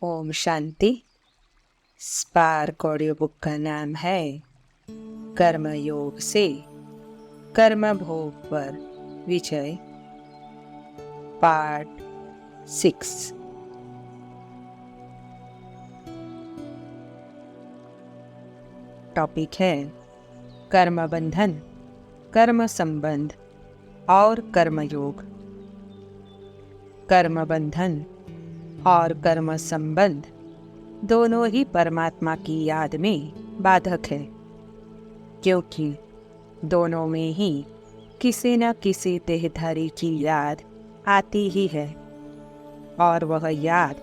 Om Shanti. Spark audio book का नाम है कर्म योग से कर्म भोग पर विजय, पार्ट 6। टॉपिक है कर्म बंधन, कर्म संबंध और कर्म योग। कर्म बंधन और कर्म संबंध दोनों ही परमात्मा की याद में बाधक है, क्योंकि दोनों में ही किसी न किसी देहधारी की याद आती ही है और वह याद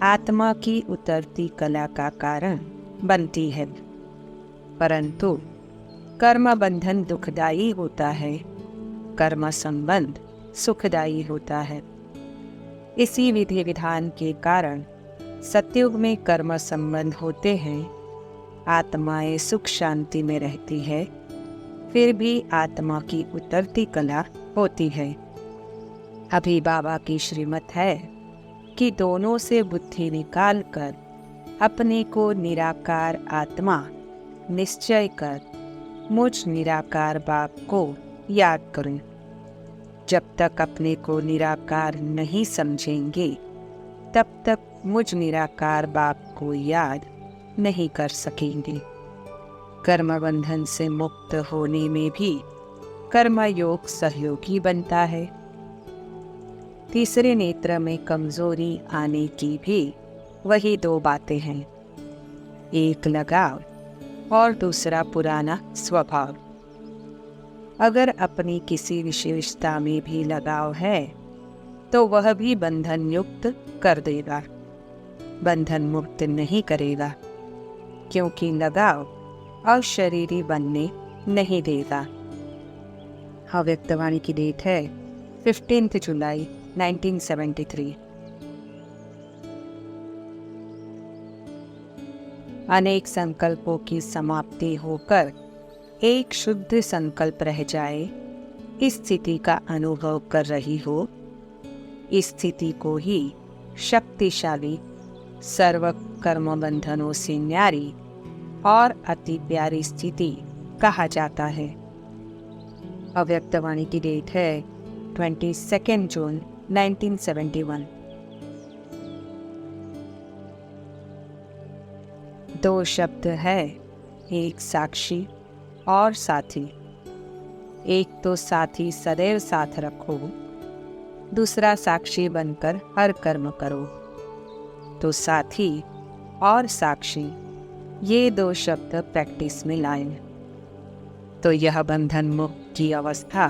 आत्मा की उतरती कला का कारण बनती है। परंतु कर्म बंधन दुखदायी होता है, कर्म संबंध सुखदायी होता है। इसी विधि विधान के कारण सतयुग में कर्म संबंध होते हैं, आत्माएं सुख शांति में रहती है, फिर भी आत्मा की उतरती कला होती है। अभी बाबा की श्रीमत है कि दोनों से बुद्धि निकालकर अपने को निराकार आत्मा निश्चय कर मुझ निराकार बाप को याद करें। जब तक अपने को निराकार नहीं समझेंगे, तब तक मुझ निराकार बाप को याद नहीं कर सकेंगे। कर्म बंधन से मुक्त होने में भी कर्म योग सहयोगी बनता है। तीसरे नेत्र में कमजोरी आने की भी वही दो बातें हैं, एक लगाव और दूसरा पुराना स्वभाव। अगर अपनी किसी विशेषता में भी लगाव है तो वह भी बंधन युक्त कर देगा, बंधन मुक्त नहीं करेगा, क्योंकि लगाव अशरीरी बनने नहीं देगा। अव्यक्तवाणी की डेट है 15 जुलाई 1973। अनेक संकल्पों की समाप्ति होकर एक शुद्ध संकल्प रह जाए, इस स्थिति का अनुभव कर रही हो। इस स्थिति को ही शक्तिशाली, सर्व कर्म बंधनों से न्यारी और अति प्यारी स्थिति कहा जाता है। अव्यक्तवाणी की डेट है 22 जून 1971। दो शब्द है, एक साक्षी और साथी। एक तो साथी सदैव साथ रखो, दूसरा साक्षी बनकर हर कर्म करो। तो साथी और साक्षी ये दो शब्द प्रैक्टिस में लाएं, तो यह बंधन मुक्त की अवस्था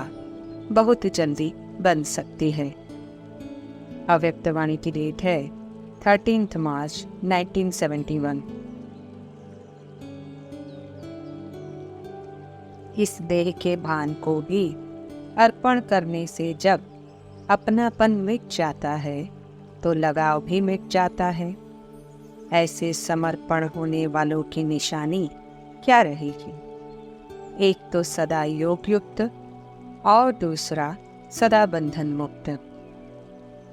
बहुत जल्दी बन सकती है। अव्यक्तवाणी की डेट है 13 मार्च 1971। इस देह के भान को भी अर्पण करने से जब अपनापन मिट जाता है तो लगाव भी मिट जाता है। ऐसे समर्पण होने वालों की निशानी क्या रहेगी? एक तो सदा योग युक्त और दूसरा सदा बंधन मुक्त।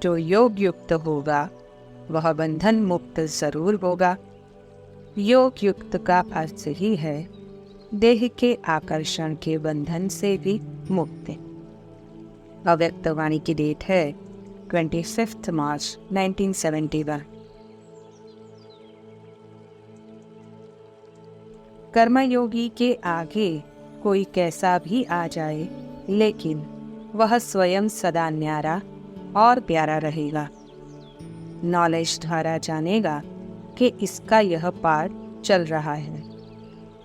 जो योग युक्त होगा वह बंधन मुक्त जरूर होगा। योग युक्त का अर्थ ही है देह के आकर्षण के बंधन से भी मुक्त। अव्यक्तवाणी की डेट है 25 मार्च 1971। कर्मयोगी के आगे कोई कैसा भी आ जाए, लेकिन वह स्वयं सदा न्यारा और प्यारा रहेगा। नॉलेज द्वारा जानेगा कि इसका यह पाठ चल रहा है।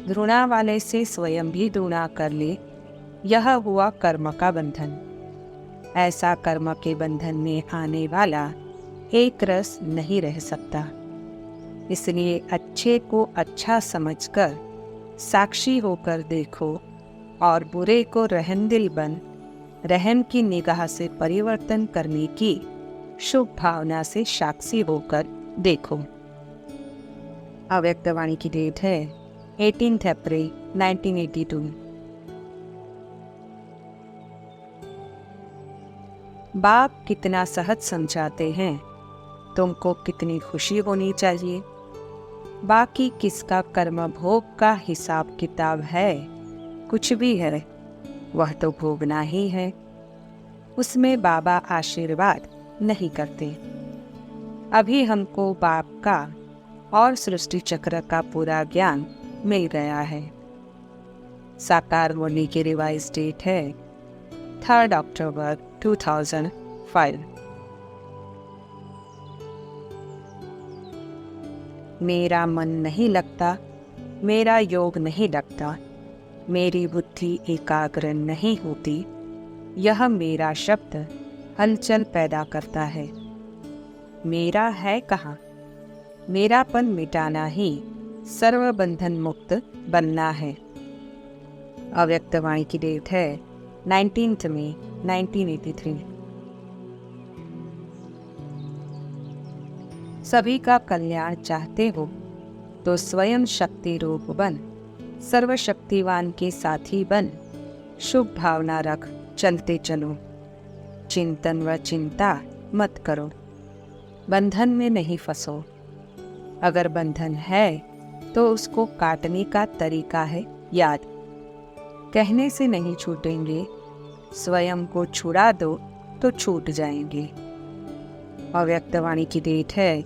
घृणा वाले से स्वयं भी घृणा कर ले, यह हुआ कर्म का बंधन। ऐसा कर्म के बंधन में आने वाला एक रस नहीं रह सकता। इसलिए अच्छे को अच्छा समझकर साक्षी होकर देखो और बुरे को रहमदिल बन रहम की निगाह से परिवर्तन करने की शुभ भावना से साक्षी होकर देखो। अव्यक्तवाणी की डेट है 18 अप्रैल 1982। बाप कितना सहज समझाते हैं तुमको कितनी खुशी होनी चाहिए। बाकी किसका कर्म भोग का हिसाब किताब है, कुछ भी है, वह तो भोगना ही है। उसमें बाबा आशीर्वाद नहीं करते। अभी हमको बाप का और सृष्टि चक्र का पूरा ज्ञान मिल गया है। साकार होने की रिवाइज डेट है 3 अक्टूबर 2005। मेरा मन नहीं लगता, मेरा योग नहीं लगता, मेरी बुद्धि एकाग्र नहीं होती, यह मेरा शब्द हलचल पैदा करता है। मेरा है कहाँ? मेरापन मिटाना ही सर्व बंधन मुक्त बनना है। अव्यक्त वाणी की डेट है 19 मई 1983। सभी का कल्याण चाहते हो तो स्वयं शक्ति रूप बन, सर्वशक्तिवान के साथी बन, शुभ भावना रख चलते चलो। चिंतन व चिंता मत करो, बंधन में नहीं फंसो। अगर बंधन है तो उसको काटने का तरीका है याद। कहने से नहीं छूटेंगे, स्वयं को छुड़ा दो तो छूट जाएंगे। अव्यक्त वाणी की डेट है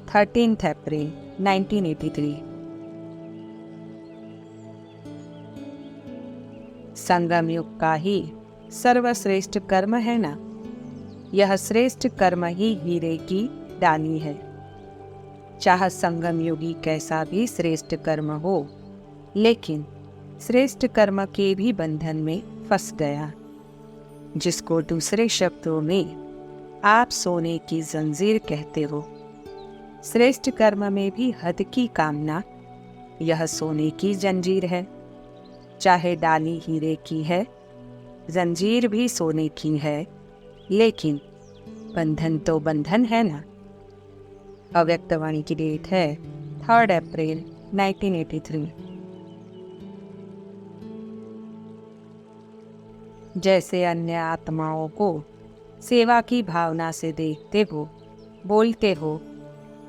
13 अप्रैल 1983। संगम युग का ही सर्वश्रेष्ठ कर्म है ना, यह श्रेष्ठ कर्म ही हीरे की डाली है। चाह संगम योगी कैसा भी श्रेष्ठ कर्म हो, लेकिन श्रेष्ठ कर्म के भी बंधन में फंस गया, जिसको दूसरे शब्दों में आप सोने की जंजीर कहते हो। श्रेष्ठ कर्म में भी हद की कामना, यह सोने की जंजीर है। चाहे डाली हीरे की है, जंजीर भी सोने की है, लेकिन बंधन तो बंधन है ना। अव्यक्त वाणी की डेट है 3 अप्रैल 1983। जैसे अन्य आत्माओं को सेवा की भावना से देखते हो, बोलते हो,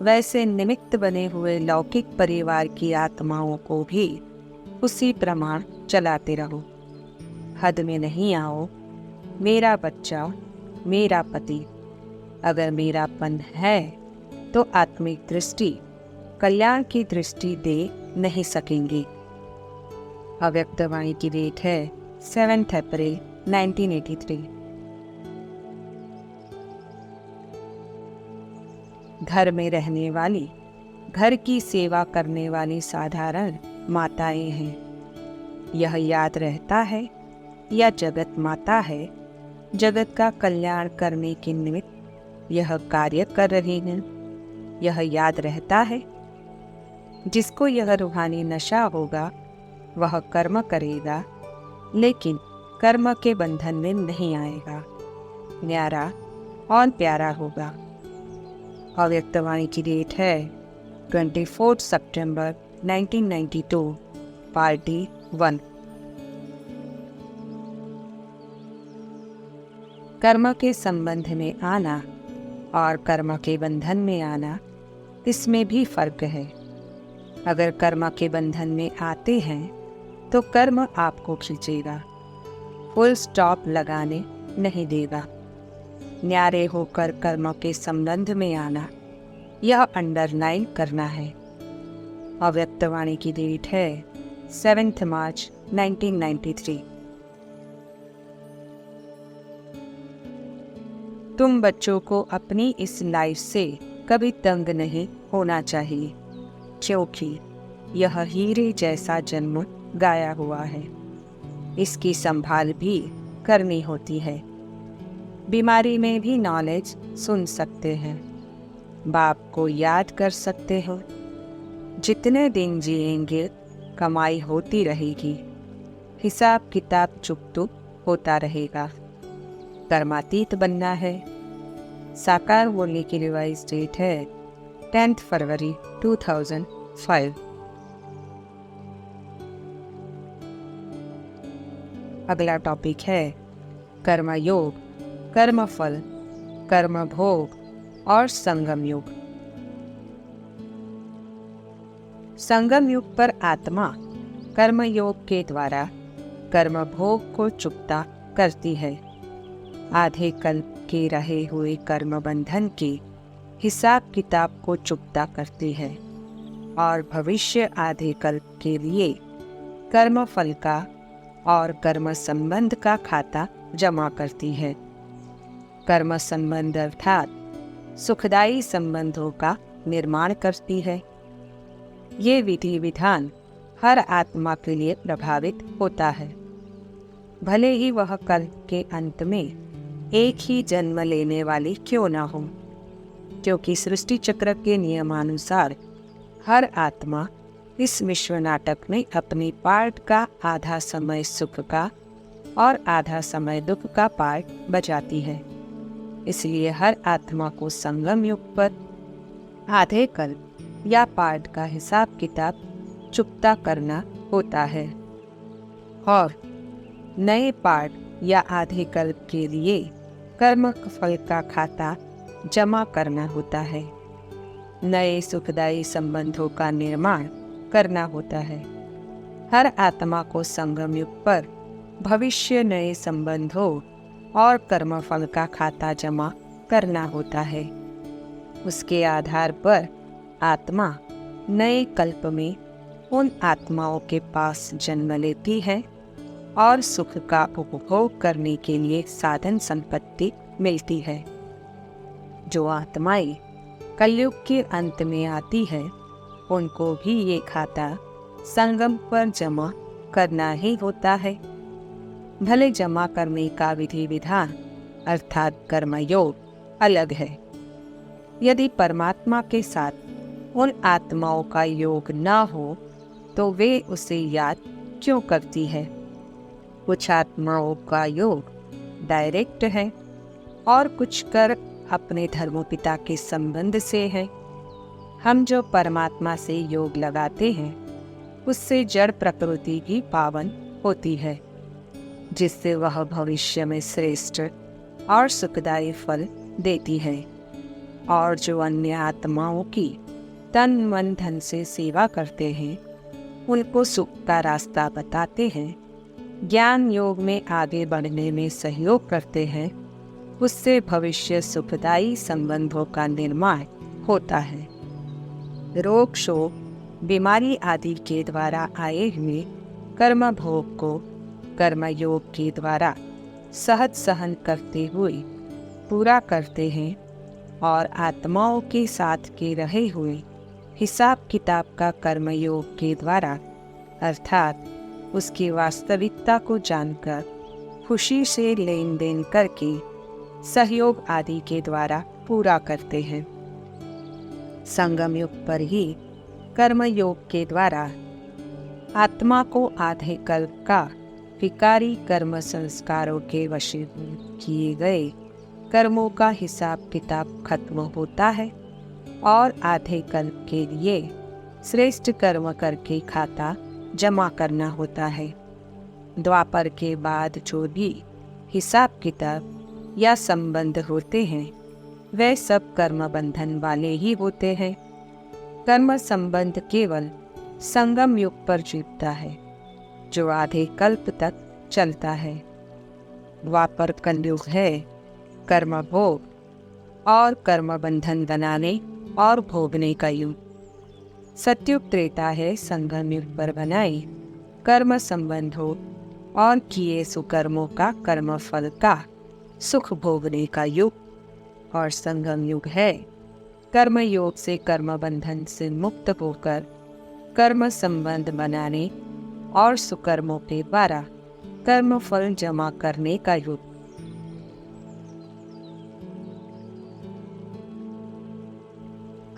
वैसे निमित्त बने हुए लौकिक परिवार की आत्माओं को भी उसी प्रमाण चलाते रहो। हद में नहीं आओ। मेरा बच्चा, मेरा पति, अगर मेरापन है तो आत्मिक दृष्टि, कल्याण की दृष्टि दे नहीं सकेंगे। अव्यक्त वाणी की डेट है 7 अप्रैल 1983। घर में रहने वाली, घर की सेवा करने वाली साधारण माताएं हैं। यह याद रहता है या जगत माता है, जगत का कल्याण करने के निमित्त यह कार्य कर रही हैं, यह याद रहता है। जिसको यह रूहानी नशा होगा वह कर्म करेगा, लेकिन कर्म के बंधन में नहीं आएगा, न्यारा और प्यारा होगा। अव्यक्त वाणी की डेट है 24 सितंबर 1992, पार्टी 1। कर्म के संबंध में आना और कर्म के बंधन में आना, इसमें भी फर्क है। अगर कर्म के बंधन में आते हैं तो कर्म आपको खींचेगा, फुल स्टॉप लगाने नहीं देगा। न्यारे होकर कर्म के संबंध में आना, यह अंडरलाइन करना है। अव्यक्त वाणी की डेट है 7 मार्च 1993। तुम बच्चों को अपनी इस लाइफ से कभी तंग नहीं होना चाहिए, क्योंकि यह हीरे जैसा जन्म गाया हुआ है। इसकी संभाल भी करनी होती है। बीमारी में भी नॉलेज सुन सकते हैं, बाप को याद कर सकते हो। जितने दिन जिएंगे कमाई होती रहेगी, हिसाब किताब चुप होता रहेगा। कर्मातीत बनना है। साकार होने की रिवाइज डेट है 10 फरवरी 2005। अगला टॉपिक है कर्म योग, कर्म फल, कर्म भोग और संगम युग। संगम युग पर आत्मा कर्म योग के द्वारा कर्म भोग को चुकता करती है। आधे कल्प के रहे हुए कर्म बंधन के हिसाब किताब को चुकता करती है और भविष्य आधे कल्प के लिए कर्म फल का और कर्म संबंध का खाता जमा करती है। कर्म संबंध अर्थात सुखदायी संबंधों का निर्माण करती है। ये विधि विधान हर आत्मा के लिए प्रभावित होता है, भले ही वह कल्प के अंत में एक ही जन्म लेने वाली क्यों ना हो, क्योंकि सृष्टि चक्र के नियमानुसार हर आत्मा इस विश्व नाटक में अपनी पार्ट का आधा समय सुख का और आधा समय दुख का पार्ट बजाती है। इसलिए हर आत्मा को संगम युग पर आधे कल्प या पार्ट का हिसाब किताब चुकता करना होता है और नए पार्ट या आधे कल्प के लिए कर्म फल का खाता जमा करना होता है। नए सुखदायी संबंधों का निर्माण करना होता है। हर आत्मा को संगम युग पर भविष्य नए संबंधों और कर्म फल का खाता जमा करना होता है। उसके आधार पर आत्मा नए कल्प में उन आत्माओं के पास जन्म लेती है और सुख का उपभोग करने के लिए साधन संपत्ति मिलती है। जो आत्माएं कलयुग के अंत में आती है, उनको भी ये खाता संगम पर जमा करना ही होता है। भले जमा करने का विधि विधान अर्थात कर्मयोग अलग है। यदि परमात्मा के साथ उन आत्माओं का योग न हो तो वे उसे याद क्यों करती है। कुछ आत्माओं का योग डायरेक्ट है और कुछ कर अपने धर्मपिता के संबंध से है। हम जो परमात्मा से योग लगाते हैं उससे जड़ प्रकृति भी पावन होती है, जिससे वह भविष्य में श्रेष्ठ और सुखदायी फल देती है। और जो अन्य आत्माओं की तन मन धन से सेवा करते हैं, उनको सुख का रास्ता बताते हैं, ज्ञान योग में आगे बढ़ने में सहयोग करते हैं, उससे भविष्य सुखदायी संबंधों का निर्माण होता है। रोग शोक बीमारी आदि के द्वारा आए हुए कर्म भोग को कर्म योग के द्वारा सहज सहन करते हुए पूरा करते हैं और आत्माओं के साथ के रहे हुए हिसाब किताब का कर्म योग के द्वारा अर्थात उसकी वास्तविकता को जानकर खुशी से लेन देन करके सहयोग आदि के द्वारा पूरा करते हैं। संगम युग पर ही कर्म योग के द्वारा आत्मा को आधे कल्प का विकारी कर्म संस्कारों के वशीभूत किए गए कर्मों का हिसाब किताब खत्म होता है और आधे कल्प के लिए श्रेष्ठ कर्म करके खाता जमा करना होता है। द्वापर के बाद जो भी हिसाब किताब या संबंध होते हैं वे सब कर्म बंधन वाले ही होते हैं। कर्म संबंध केवल संगम युग पर जीतता है, जो आधे कल्प तक चलता है। द्वापर कलयुग है कर्म भोग और कर्म बंधन बनाने और भोगने का युग। सतयुग त्रेता है संगम युग पर बनाए कर्म संबंधों और किए सुकर्मों का कर्म फल का सुख भोगने का युग। और संगम युग है कर्म योग से कर्म बंधन से मुक्त होकर कर्म संबंध बनाने और सुकर्मों के द्वारा कर्म फल जमा करने का युग।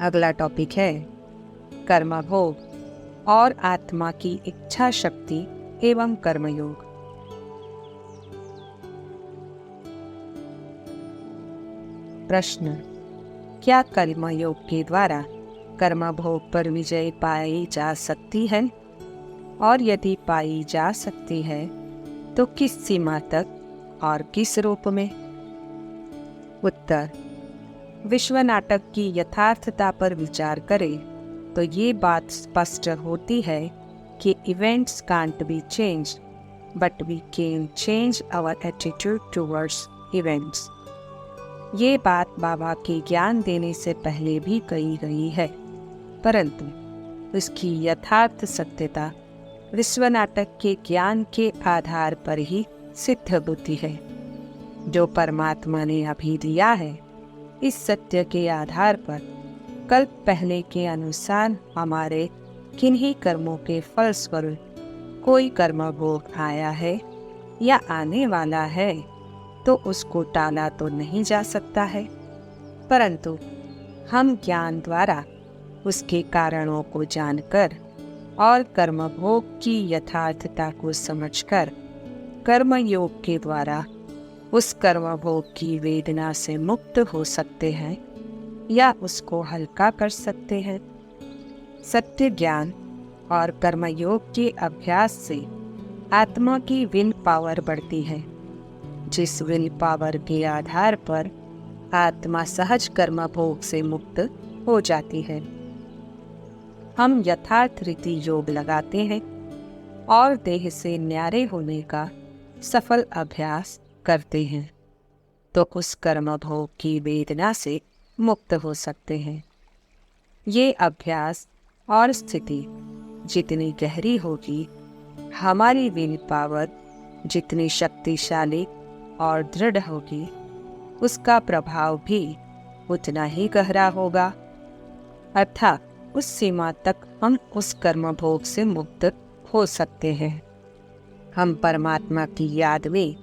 अगला टॉपिक है कर्म भोग और आत्मा की इच्छा शक्ति एवं कर्मयोग। प्रश्न, क्या कर्मयोग के द्वारा कर्म भोग पर विजय पाई जा सकती है और यदि पाई जा सकती है तो किस सीमा तक और किस रूप में? उत्तर, विश्व नाटक की यथार्थता पर विचार करें तो ये बात स्पष्ट होती है कि events can't be change but we can change our attitude towards events. ये बात बाबा के ज्ञान देने से पहले भी कही गई है, परंतु उसकी यथार्थ सत्यता विश्व नाटक के ज्ञान के आधार पर ही सिद्ध होती है। जो परमात्मा ने अभी दिया है, इस सत्य के आधार पर कल्प पहले के अनुसार हमारे किन्हीं कर्मों के फलस्वरूप कोई कर्म भोग आया है या आने वाला है तो उसको टाला तो नहीं जा सकता है, परंतु हम ज्ञान द्वारा उसके कारणों को जानकर और कर्म भोग की यथार्थता को समझकर कर्म योग के द्वारा उस कर्म भोग की वेदना से मुक्त हो सकते हैं या उसको हल्का कर सकते हैं। सत्य ज्ञान और कर्मयोग के अभ्यास से आत्मा की विल पावर बढ़ती है, जिस विल पावर के आधार पर आत्मा सहज कर्म भोग से मुक्त हो जाती है। हम यथार्थ रीति योग लगाते हैं और देह से न्यारे होने का सफल अभ्यास करते हैं तो उस कर्म भोग की वेदना से मुक्त हो सकते हैं। ये अभ्यास और स्थिति जितनी गहरी होगी, हमारी विल पावर जितनी शक्तिशाली और दृढ़ होगी, उसका प्रभाव भी उतना ही गहरा होगा, अर्थात उस सीमा तक हम उस कर्म भोग से मुक्त हो सकते हैं। हम परमात्मा की याद में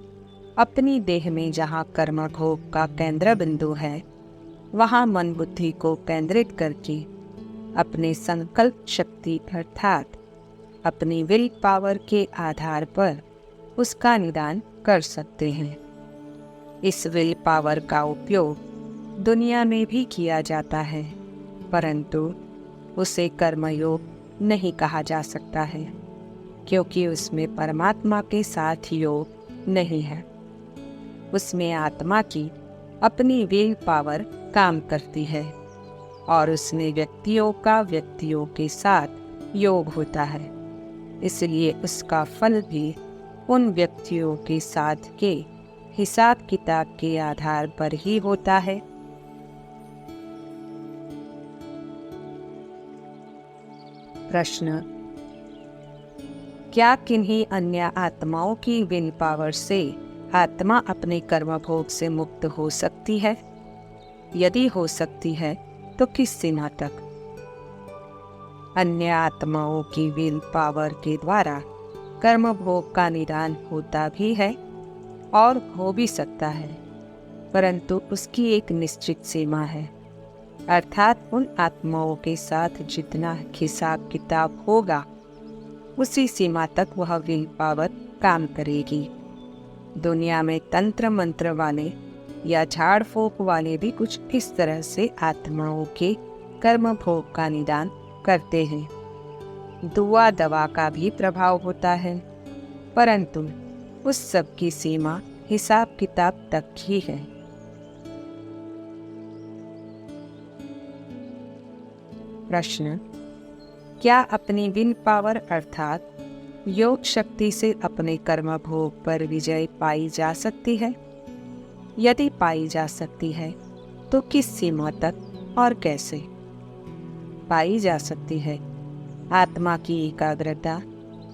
अपनी देह में जहाँ कर्म भोग का केंद्र बिंदु है, वहाँ मन बुद्धि को केंद्रित करके अपने संकल्प शक्ति अर्थात अपनी विल पावर के आधार पर उसका निदान कर सकते हैं। इस विल पावर का उपयोग दुनिया में भी किया जाता है, परंतु उसे कर्मयोग नहीं कहा जा सकता है, क्योंकि उसमें परमात्मा के साथ योग नहीं है। उसमें आत्मा की अपनी विल पावर काम करती है और उसमें व्यक्तियों का व्यक्तियों के साथ योग होता है, इसलिए उसका फल भी उन व्यक्तियों के साथ के हिसाब किताब के आधार पर ही होता है। प्रश्न: क्या किन्हीं अन्य आत्माओं की विल पावर से आत्मा अपने कर्म भोग से मुक्त हो सकती है? यदि हो सकती है तो किस सीमा तक? अन्य आत्माओं की विल पावर के द्वारा कर्म भोग का निदान होता भी है और हो भी सकता है, परंतु उसकी एक निश्चित सीमा है, अर्थात उन आत्माओं के साथ जितना हिसाब किताब होगा उसी सीमा तक वह विल पावर काम करेगी। दुनिया में तंत्र मंत्र वाले या झाड़ फूक वाले भी कुछ इस तरह से आत्माओं के कर्म भोग का निदान करते हैं। दुआ दवा का भी प्रभाव होता है, परंतु उस सब की सीमा हिसाब किताब तक ही है। प्रश्न: क्या अपनी विल पावर अर्थात योग शक्ति से अपने कर्म भोग पर विजय पाई जा सकती है? यदि पाई जा सकती है तो किस सीमा तक और कैसे पाई जा सकती है? आत्मा की एकाग्रता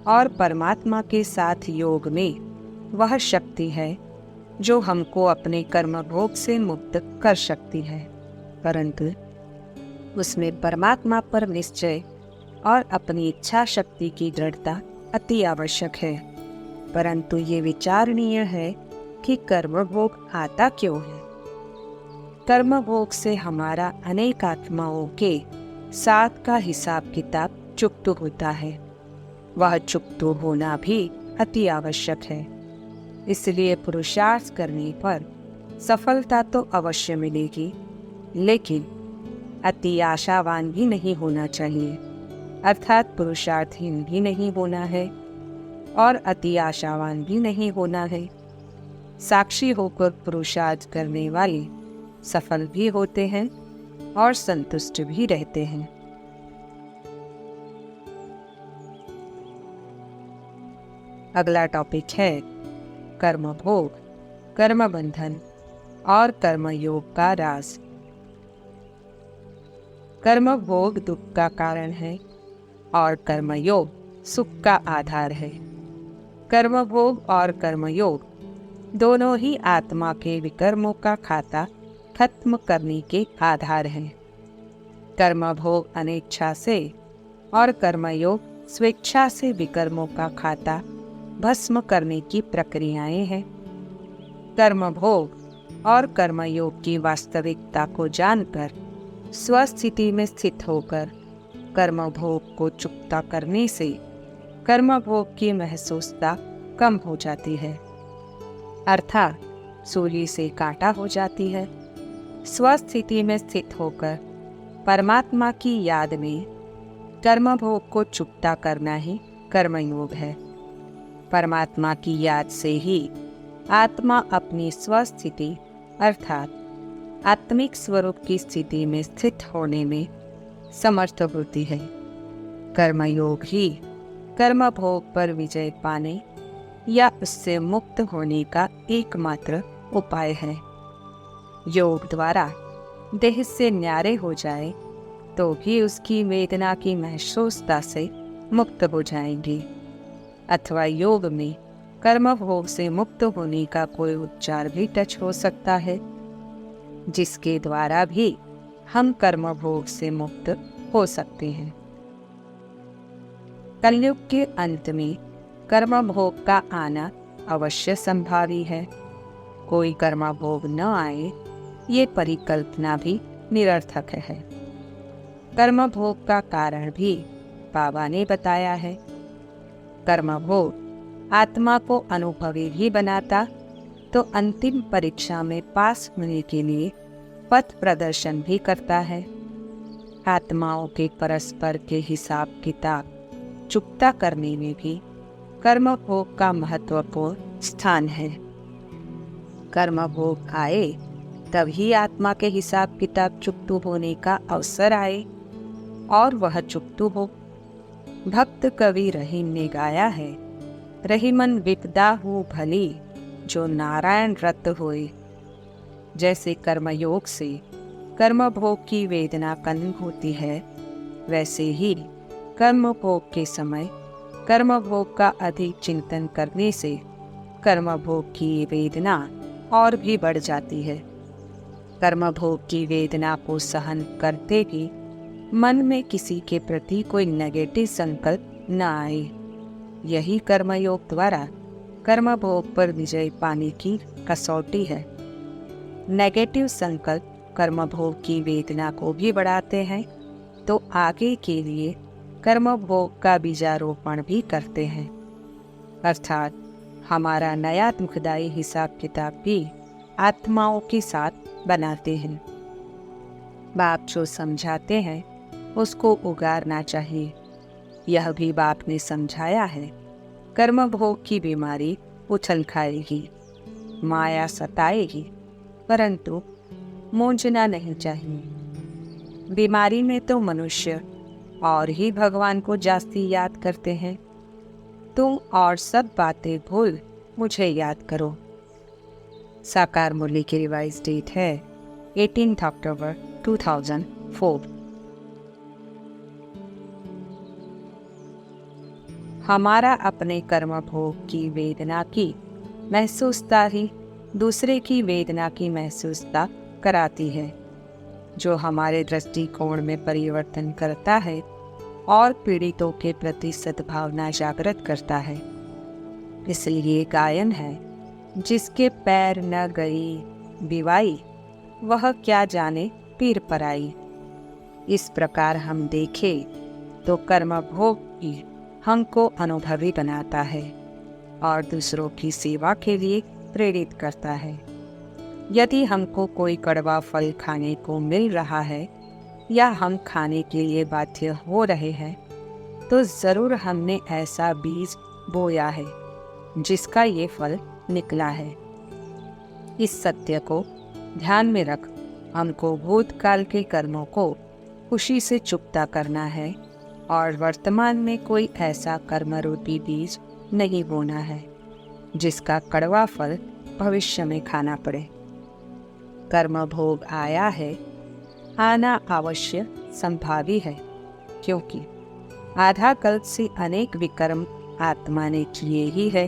और परमात्मा के साथ योग में वह शक्ति है जो हमको अपने कर्म भोग से मुक्त कर सकती है, परंतु उसमें परमात्मा पर निश्चय और अपनी इच्छा शक्ति की दृढ़ता अति आवश्यक है। परंतु ये विचारणीय है कि कर्म भोग आता क्यों है? कर्म भोग से हमारा अनेक आत्माओं के साथ का हिसाब किताब चुप्त होता है। वह चुप्त होना भी अति आवश्यक है, इसलिए पुरुषार्थ करने पर सफलता तो अवश्य मिलेगी, लेकिन अति आशावान भी नहीं होना चाहिए, अर्थात पुरुषार्थहीन भी नहीं होना है और अति आशावान भी नहीं होना है। साक्षी होकर पुरुषार्थ करने वाले सफल भी होते हैं और संतुष्ट भी रहते हैं। अगला टॉपिक है कर्म भोग, कर्म बंधन और कर्म योग का राज। कर्म भोग दुख का कारण है और कर्म योग सुख का आधार है। कर्म भोग और कर्म योग दोनों ही आत्मा के विकर्मों का खाता खत्म करने के आधार हैं। कर्म भोग अनिच्छा से और कर्मयोग स्वेच्छा से विकर्मों का खाता भस्म करने की प्रक्रियाएं हैं। कर्म भोग और कर्मयोग की वास्तविकता को जानकर स्वस्थिति में स्थित होकर कर्म भोग को चुकता करने से कर्म भोग की महसूसता कम हो जाती है, अर्थात सूली से कांटा हो जाती है। स्वस्थिति में स्थित होकर परमात्मा की याद में कर्म भोग को चुकता करना ही कर्मयोग है। परमात्मा की याद से ही आत्मा अपनी स्वस्थिति अर्थात आत्मिक स्वरूप की स्थिति में स्थित होने में समर्थ होती है। कर्मयोग ही कर्म भोग पर विजय पाने या उससे मुक्त होने का एकमात्र उपाय है। योग द्वारा देह से न्यारे हो जाए तो भी उसकी वेदना की महसूसता से मुक्त हो जाएंगे, अथवा योग में कर्म भोग से मुक्त होने का कोई उपचार भी टच हो सकता है, जिसके द्वारा भी हम कर्म भोग से मुक्त हो सकते हैं। कलयुग के अंत में कर्म भोग का आना अवश्य संभावी है। कोई कर्म भोग न आए ये परिकल्पना भी निरर्थक है। कर्म भोग का कारण भी बाबा ने बताया है। कर्म भोग आत्मा को अनुभवी भी बनाता तो अंतिम परीक्षा में पास होने के लिए पथ प्रदर्शन भी करता है। आत्माओं के परस्पर के हिसाब किताब चुकता करने में भी कर्म भोग का महत्वपूर्ण स्थान है। कर्म भोग आए तभी आत्मा के हिसाब किताब चुकतू होने का अवसर आए और वह चुकतू हो। भक्त कवि रहीम ने गाया है, रहीमन विपदा हो भली जो नारायण रत होए। जैसे कर्मयोग से कर्म भोग की वेदना कम होती है, वैसे ही कर्म भोग के समय कर्म भोग का अधिक चिंतन करने से कर्म भोग की वेदना और भी बढ़ जाती है। कर्म भोग की वेदना को सहन करते भी मन में किसी के प्रति कोई नेगेटिव संकल्प न आए, यही कर्मयोग द्वारा कर्म भोग पर विजय पाने की कसौटी है। नेगेटिव संकल्प कर्म भोग की वेदना को भी बढ़ाते हैं तो आगे के लिए कर्म भोग का बीजारोपण भी करते हैं, अर्थात हमारा नया दुखदायी हिसाब किताब भी आत्माओं के साथ बनाते हैं। बाप जो समझाते हैं उसको उगारना चाहिए। यह भी बाप ने समझाया है, कर्म भोग की बीमारी उछल खाएगी, माया सताएगी, परंतु मूंझना नहीं चाहिए। बीमारी में तो मनुष्य और ही भगवान को जास्ती याद करते हैं। तुम और सब बातें भूल मुझे याद करो। साकार मुरली की रिवाइज डेट है 18 अक्टूबर 2004। हमारा अपने कर्म भोग की वेदना की महसूसता ही दूसरे की वेदना की महसूसता कराती है, जो हमारे दृष्टिकोण में परिवर्तन करता है और पीड़ितों के प्रति सद्भावना जागृत करता है। इसलिए गायन है, जिसके पैर न गई बिवाई वह क्या जाने पीर पराई। इस प्रकार हम देखें तो कर्म भोग ही हमको अनुभवी बनाता है और दूसरों की सेवा के लिए प्रेरित करता है। यदि हमको कोई कड़वा फल खाने को मिल रहा है या हम खाने के लिए बाध्य हो रहे हैं, तो ज़रूर हमने ऐसा बीज बोया है जिसका ये फल निकला है। इस सत्य को ध्यान में रख हमको भूतकाल के कर्मों को खुशी से चुकता करना है और वर्तमान में कोई ऐसा कर्मरूपी बीज नहीं बोना है जिसका कड़वा फल भविष्य में खाना पड़े। कर्म भोग आया है, आना अवश्य संभावी है, क्योंकि आधा कल्प से अनेक विकर्म आत्मा ने किए ही है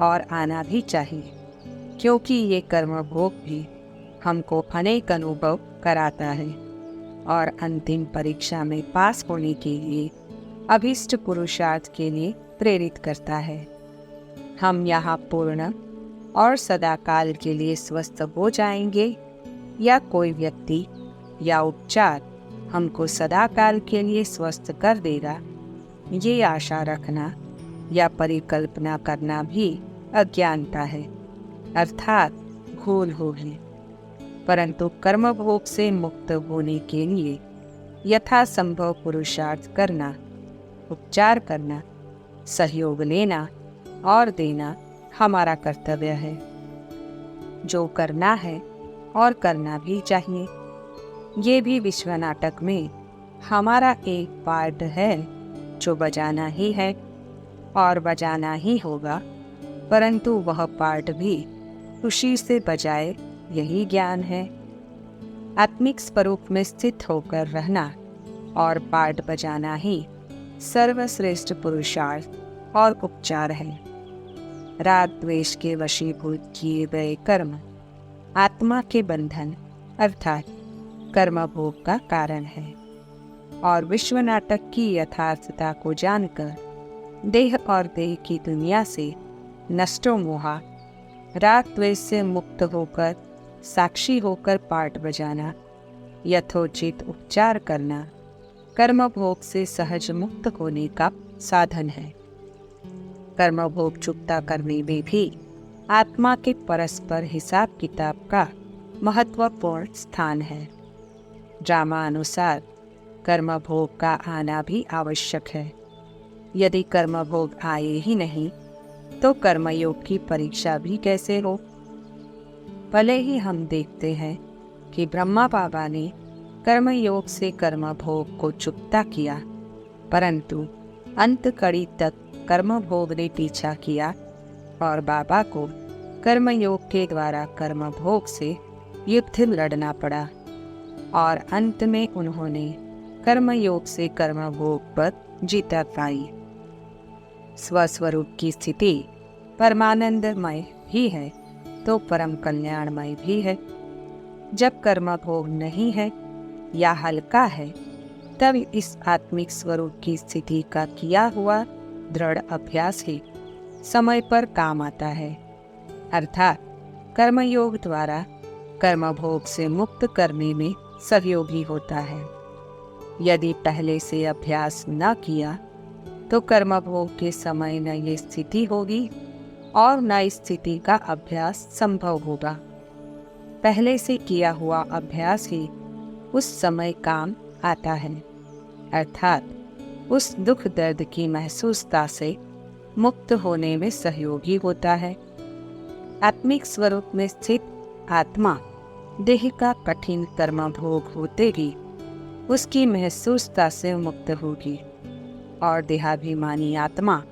और आना भी चाहिए, क्योंकि ये कर्म भोग भी हमको अनेक अनुभव कराता है और अंतिम परीक्षा में पास होने के लिए अभीष्ट पुरुषार्थ के लिए प्रेरित करता है। हम यहाँ पूर्ण और सदाकाल के लिए स्वस्थ हो जाएंगे या कोई व्यक्ति या उपचार हमको सदाकाल के लिए स्वस्थ कर देगा, ये आशा रखना या परिकल्पना करना भी अज्ञानता है, अर्थात भूल होगी। परंतु कर्म भोग से मुक्त होने के लिए यथासंभव पुरुषार्थ करना, उपचार करना, सहयोग लेना और देना हमारा कर्तव्य है, जो करना है और करना भी चाहिए। ये भी विश्व नाटक में हमारा एक पार्ट है जो बजाना ही है और बजाना ही होगा, परंतु वह पार्ट भी खुशी से बजाए यही ज्ञान है। आत्मिक स्वरूप में स्थित होकर रहना और पार्ट बजाना ही सर्वश्रेष्ठ पुरुषार्थ और उपचार है। राग द्वेष के वशीभूत किए गए कर्म आत्मा के बंधन अर्थात कर्म भोग का कारण है और विश्व नाटक की यथार्थता को जानकर देह और देह की दुनिया से नष्टो मोहा राग द्वेष से मुक्त होकर साक्षी होकर पाठ बजाना, यथोचित उपचार करना कर्म भोग से सहज मुक्त होने का साधन है। कर्म भोग चुकता करने में भी आत्मा के परस्पर हिसाब किताब का महत्वपूर्ण स्थान है। ड्रामा अनुसार कर्म भोग का आना भी आवश्यक है। यदि कर्म भोग आए ही नहीं तो कर्मयोग की परीक्षा भी कैसे हो। भले ही हम देखते हैं कि ब्रह्मा बाबा ने कर्मयोग से कर्म भोग को चुकता किया, परंतु अंत कड़ी तक कर्म भोग ने पीछा किया और बाबा को कर्मयोग के द्वारा कर्म भोग से युद्ध लड़ना पड़ा और अंत में उन्होंने कर्मयोग से कर्म भोग पर जीत पाई। स्वस्वरूप की स्थिति परमानंदमय भी है तो परम कल्याणमय भी है। जब कर्म भोग नहीं है या हल्का है, तब इस आत्मिक स्वरूप की स्थिति का किया हुआ दृढ़ अभ्यास ही समय पर काम आता है, अर्थात कर्मयोग द्वारा कर्म भोग से मुक्त करने में सहयोगी होता है। यदि पहले से अभ्यास न किया तो कर्म भोग के समय न ये स्थिति होगी और न इस स्थिति का अभ्यास संभव होगा। पहले से किया हुआ अभ्यास ही उस समय काम आता है, अर्थात उस दुख दर्द की महसूसता से मुक्त होने में सहयोगी होता है। आत्मिक स्वरूप में स्थित आत्मा देह का कठिन कर्म भोग होते भी उसकी महसूसता से मुक्त होगी और देहाभिमानी आत्मा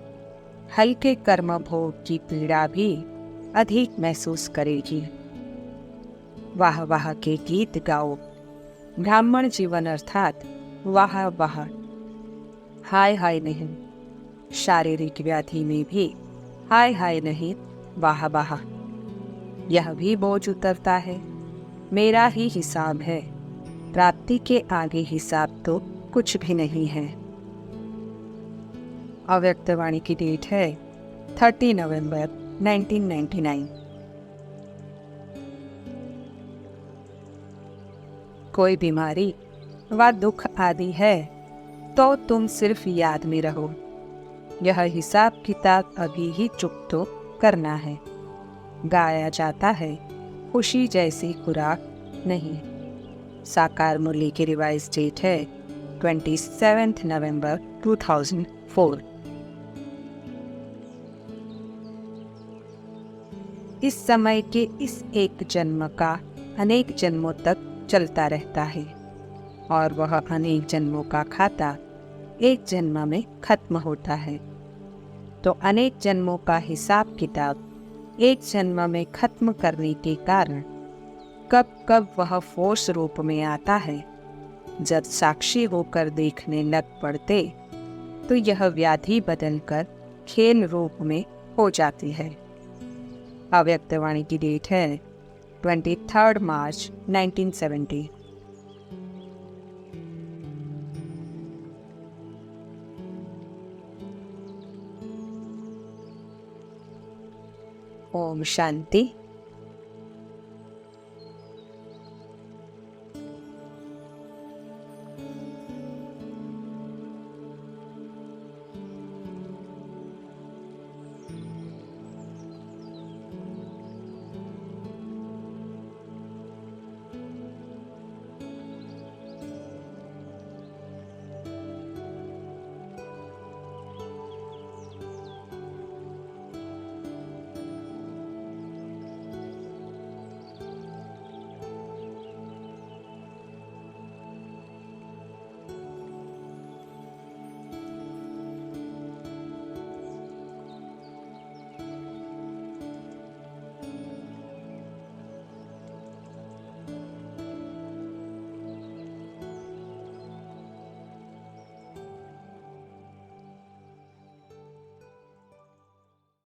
हल्के कर्म भोग की पीड़ा भी अधिक महसूस करेगी। वाह वाह के गीत गाओ, ब्राह्मण जीवन अर्थात वाह वाह। हाय हाय नहीं, शारीरिक व्याधि में भी हाय हाय नहीं, वाह वाह। यह भी बोझ उतरता है। मेरा ही हिसाब है, प्राप्ति के आगे हिसाब तो कुछ भी नहीं है। अव्यक्तवाणी की डेट है 30 नवंबर 1999। कोई बीमारी व दुख आदि है तो तुम सिर्फ याद में रहो। यह हिसाब किताब अभी ही चुप तो करना है। गाया जाता है खुशी जैसी खुराक नहीं। साकार मुरली की रिवाइज डेट है 27 नवंबर 2004। इस समय के इस एक जन्म का अनेक जन्मों तक चलता रहता है और वह अनेक जन्मों का खाता एक जन्म में खत्म होता है। तो अनेक जन्मों का हिसाब किताब एक जन्म में खत्म करने के कारण कब कब वह फोर्स रूप में आता है, जब साक्षी होकर देखने लग पड़ते तो यह व्याधि बदलकर खेल रूप में हो जाती है। अव्यक्तवाणी की डेट है 23 मार्च 1970। ओम शांति।